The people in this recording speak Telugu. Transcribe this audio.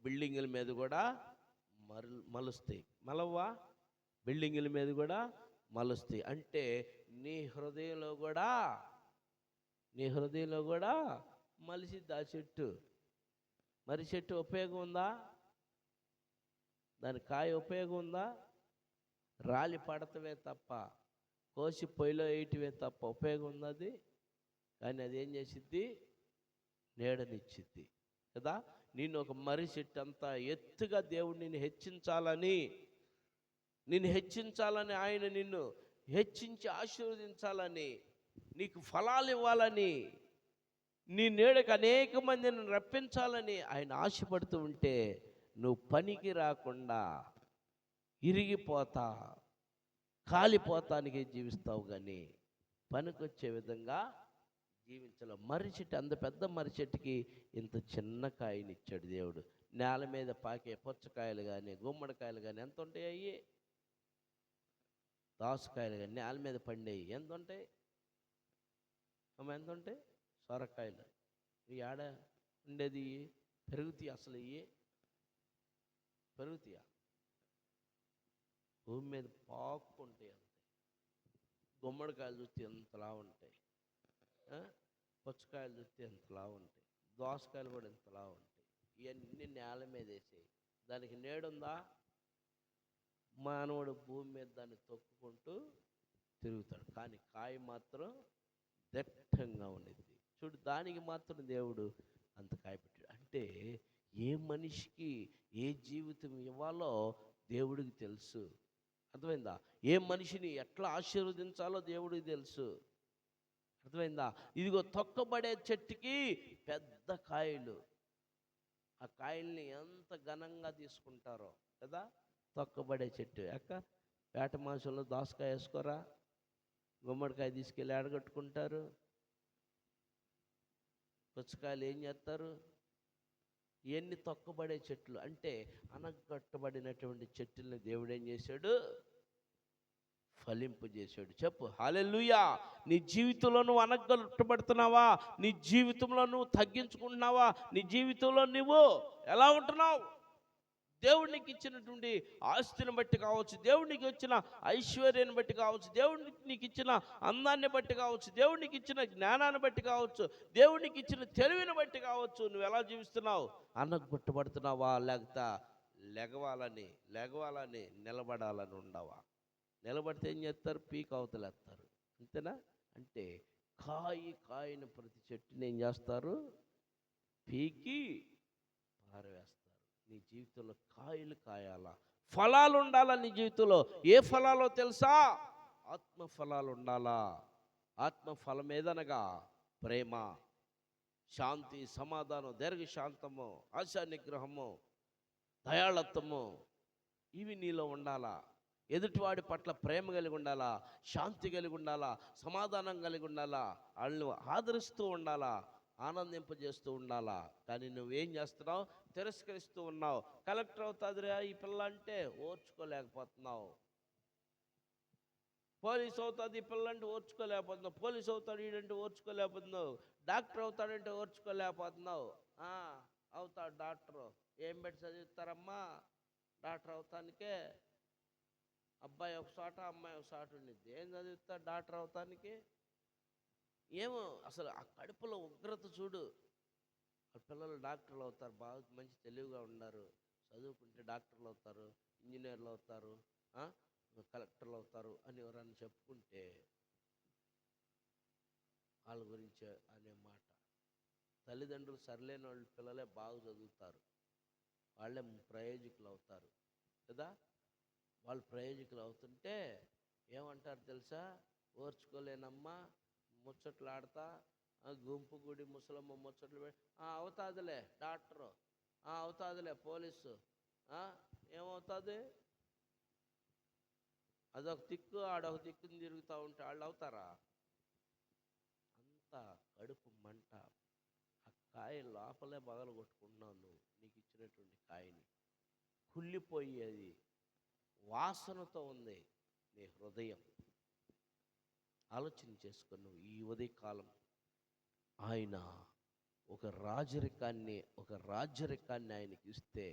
బిల్డింగుల మీద కూడా మలుస్తాయి. మలవ్వా? బిల్డింగుల మీద కూడా మలుస్తాయి. అంటే నీ హృదయంలో కూడా మలిసిద్ది ఆ చెట్టు. మరి చెట్టు ఉపయోగం ఉందా? దాని కాయ ఉపయోగం ఉందా? రాలి పడతవే తప్ప, కోసి పొయ్యిలో వేయటమే తప్ప ఉపయోగం ఉంది అది? కానీ అది ఏం చేసిద్ది? నీడనిచ్చిద్ది కదా. నిన్ను ఒక మర్రి చెట్టు అంతా ఎత్తుగా దేవుడు నిన్ను హెచ్చించాలని ఆయన నిన్ను హెచ్చించి ఆశీర్వదించాలని, నీకు ఫలాలు ఇవ్వాలని, నీ నీడకు అనేక మందిని రప్పించాలని ఆయన ఆశపడుతూ ఉంటే నువ్వు పనికి రాకుండా ఇరిగిపోతా, కాలిపోతానికి జీవిస్తావు. కానీ పనికొచ్చే విధంగా జీవించలేవు. మర్రి చెట్టు, అంత పెద్ద మర్రి చెట్టుకి ఇంత చిన్న కాయనిచ్చాడు దేవుడు. నేల మీద పాకే పుచ్చకాయలు కానీ గుమ్మడికాయలు కానీ ఎంత ఉంటాయి? అయ్యి దోసకాయలు కానీ నేల మీద పండేవి ఎంత ఉంటాయి అమ్మ? ఎంత ఉంటాయి? సొరకాయలు. ఈ ఆడ ఉండేది పెరుగుతాయి? అసలు ఇవి పెరుగుతాయా? భూమి మీద పాక్కుంటాయి అంతే. గుమ్మడికాయలు చూస్తే ఎంతలా ఉంటాయి, పుచ్చకాయలు చూస్తే ఎంతలా ఉంటాయి, దోసకాయలు కూడా ఎంతలా ఉంటాయి. ఇవన్నీ నేల మీద వేసేయి. దానికి నీడుందా? మానవుడు భూమి మీద దాన్ని తొక్కుకుంటూ తిరుగుతాడు, కానీ కాయ మాత్రం దట్టంగా ఉండేది. చూడు, దానికి మాత్రం దేవుడు అంత కాయ పెట్టాడు. అంటే ఏ మనిషికి ఏ జీవితం ఇవ్వాలో దేవుడికి తెలుసు. అర్థమైందా? ఏ మనిషిని ఎట్లా ఆశీర్వదించాలో దేవుడికి తెలుసు. అర్థమైందా? ఇదిగో తొక్కబడే చెట్టుకి పెద్ద కాయలు, ఆ కాయల్ని ఎంత ఘనంగా తీసుకుంటారో కదా. తొక్కబడే చెట్టు పేట మాంసంలో దోసకాయ వేసుకోరా, గుమ్మడికాయ తీసుకెళ్ళి ఆడగట్టుకుంటారు. పుచ్చకాయలు ఏం చేస్తారు? ఇవన్నీ తొక్కబడే చెట్లు. అంటే అనగట్టుబడినటువంటి చెట్టుల్ని దేవుడు ఏం చేశాడు? ఫలింపజేశాడు. చెప్పు హల్లెలూయా. నీ జీవితంలో నువ్వు అనగట్టుబడుతున్నావా? నీ జీవితంలో నువ్వు తగ్గించుకుంటున్నావా? నీ జీవితంలో నువ్వు ఎలా ఉంటున్నావు? దేవుడికి ఇచ్చినటువంటి ఆస్తిని బట్టి కావచ్చు, దేవుడికి వచ్చిన ఐశ్వర్యాన్ని బట్టి కావచ్చు, దేవుడికి ఇచ్చిన అందాన్ని బట్టి కావచ్చు, దేవుడికి ఇచ్చిన జ్ఞానాన్ని బట్టి కావచ్చు, దేవుడికి ఇచ్చిన తెలివిని బట్టి కావచ్చు, నువ్వు ఎలా జీవిస్తున్నావు? అనగొట్టబడుతున్నావా? లేకపోతే లెగవాలని నిలబడాలని ఉండవా? నిలబడితే ఏం చేస్తారు? పీక్ అవతలేస్తారు. అంతేనా? అంటే కాయని ప్రతి చెట్టుని ఏం చేస్తారు? పీకి పారవేస్తారు. నీ జీవితంలో కాయలు కాయాలా, ఫలాలు ఉండాలా నీ జీవితంలో. ఏ ఫలాలో తెలుసా? ఆత్మ ఫలాలు ఉండాలా. ఆత్మ ఫలం ఏదనగా ప్రేమ, శాంతి, సమాధానం, దీర్ఘశాంతము, ఆశా నిగ్రహము, దయాళత్వము, ఇవి నీలో ఉండాలా. ఎదుటివాడి పట్ల ప్రేమ కలిగి ఉండాలా, శాంతి కలిగి ఉండాలా, సమాధానం కలిగి ఉండాలా, వాళ్ళని ఆదరిస్తూ ఉండాలా, ఆనందింపజేస్తూ ఉండాలా. కానీ నువ్వేం చేస్తున్నావు? తిరస్కరిస్తూ ఉన్నావు. కలెక్టర్ అవుతాదిరా ఈ పిల్ల అంటే ఓర్చుకోలేకపోతున్నావు. పోలీస్ అవుతుంది ఈ పిల్ల అంటే ఓర్చుకోలేకపోతున్నావు. పోలీస్ అవుతాడు వీడంటే ఓర్చుకోలేకపోతున్నావు. డాక్టర్ అవుతాడంటే ఓర్చుకోలేకపోతున్నావు. అవుతాడు డాక్టరు. ఏం పెట్టి చదివిస్తారమ్మా డాక్టర్ అవుతానికే? అబ్బాయి ఒక చోట అమ్మాయి ఒక చోట ఉండిద్ది. ఏం చదివిస్తారు డాక్టర్ అవుతానికి? ఏమో అసలు ఆ కడుపులో ఉగ్రత చూడు. ఆ పిల్లలు డాక్టర్లు అవుతారు, బాగా మంచి తెలివిగా ఉన్నారు, చదువుకుంటే డాక్టర్లు అవుతారు, ఇంజనీర్లు అవుతారు, కలెక్టర్లు అవుతారు అని ఎవరన్నా చెప్పుకుంటే వాళ్ళ గురించి అనే మాట. తల్లిదండ్రులు సరిలేని వాళ్ళ పిల్లలే బాగా చదువుతారు, వాళ్ళే ప్రయోజకులు అవుతారు కదా. వాళ్ళు ప్రయోజకులు అవుతుంటే ఏమంటారు తెలుసా? ఓర్చుకోలేనమ్మా, ముచ్చట్లు ఆడతా, గుంపు గుడి ముసలమ్మ ముచ్చట్లు అవుతాదిలే డాక్టరు, అవుతాదిలే పోలీసు, ఏమవుతుంది? అదొక దిక్కు ఆడొక దిక్కుని తిరుగుతూ ఉంటే వాళ్ళు అవుతారా? అంత కడుపు మంట. ఆ కాయ లోపలే బగలు కొట్టుకుంటున్నావు నువ్వు. నీకు ఇచ్చినటువంటి కాయని కుళ్ళిపోయేది వాసనతో ఉంది నీ హృదయం. ఆలోచన చేసుకున్నావు ఈ ఉదయకాలం ఆయన ఒక రాజరికాన్ని ఆయనకి ఇస్తే